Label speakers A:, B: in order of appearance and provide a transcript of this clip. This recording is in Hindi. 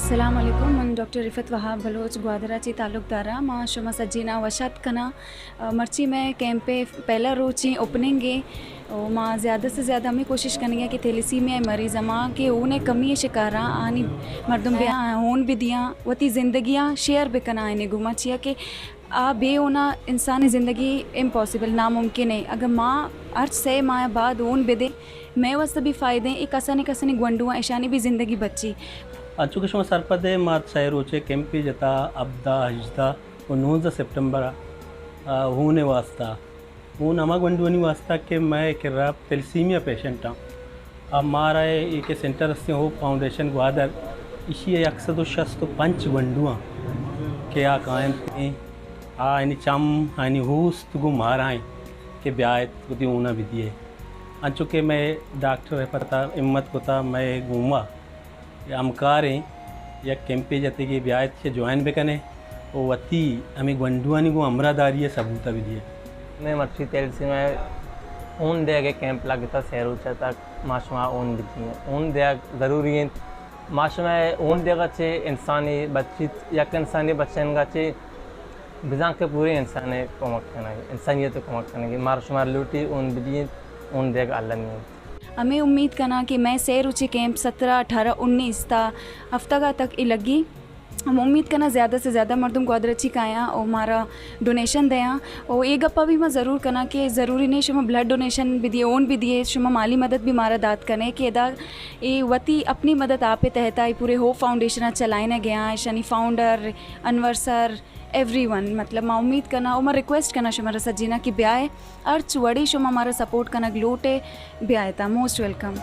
A: अस्सलाम वालेकुम मन डॉक्टर रिफत वहाब बलोच ग्वादराची तालुकदारा मां शुमा सज्जीना वशात कना मर्ची में कैंप पे पहला रोची ओपनिंग है और मां ज़्यादा से ज़्यादा हमें कोशिश करनी है कि थैलेसीमिया मरीज़ मां के उन्हें कमी शिकारा आनी मर्दम बे होन भी दिया वती ज़िंदगियाँ शेयर भी कना इन्हें घुमा चाहिए कि आ बे होना इंसानी ज़िंदगी इम्पॉसिबल नामुमकिन है अगर माँ अर्ज से माँ बाद ऊन बेदे मैं वास्ते भी फ़ायदे एक कसनी गुंडुआ ऐशानी भी ज़िंदगी बच्ची
B: अंचुके शुमा सरपदे मात सैरोचे कैंपी जता अब्दा हिजदा 19 सितंबर होने वास्ता वो नमा गंडुवनी वास्ता के मैं एक रब थैलेसीमिया पेशेंट हाँ अब मारा एक सेंटर से हो फाउंडेशन ग्वादर इसी 165 गंडुआ के आ कायम आ यानी चम यानी हूस तुगु मारा के ब्यात उदी ऊना भी दिए अंचुके मैं डॉक्टर है पता हिम्मत कोता मैं घूमा अमकार हैं या कैंपे जाते कि ब्यात से ज्वाइन भी कने और वती हमें गंडुआनी को अमरादारी सबूता भी दिए
C: मैं मर्ची थैलेसीमिया में ऊन दे के कैंप लगता सैरूचा तक माशमा ऊन भी ऊन दे ज़रूरी है माशमा ऊन देगा चे इंसानी बच्ची या इंसानी बच्चन का चे बिजां के पूरे इंसान को मकना इंसानियत को मकना मार शुमार लूटी ऊन भी ऊन देगा अल्लाह नहीं
A: हमें उम्मीद करना कि मैं सैर रुचि कैंप 17, 18, 19 था हफ्ता तक ही लगी हम उम्मीद करना ज़्यादा से ज़्यादा मर्दम ग्वादरची का आया और हमारा डोनेशन दें और एक गप्पा भी मैं ज़रूर करना कि ज़रूरी नहीं शुमा ब्लड डोनेशन भी दिए ओन भी दिए शुमा माली मदद भी मारा दाद करने कि अदा ये वती अपनी मदद आप तहता ही पूरे हो फाउंडेशन चलाए गया Shani founder Anwar sir everyone मतलब मैं उम्मीद करना और मैं रिक्वेस्ट करना शुमारा सज्जीना कि ब्याह अर्च वड़ी शुमा हमारा सपोर्ट करना ग्लोटे ब्याह था मोस्ट वेलकम।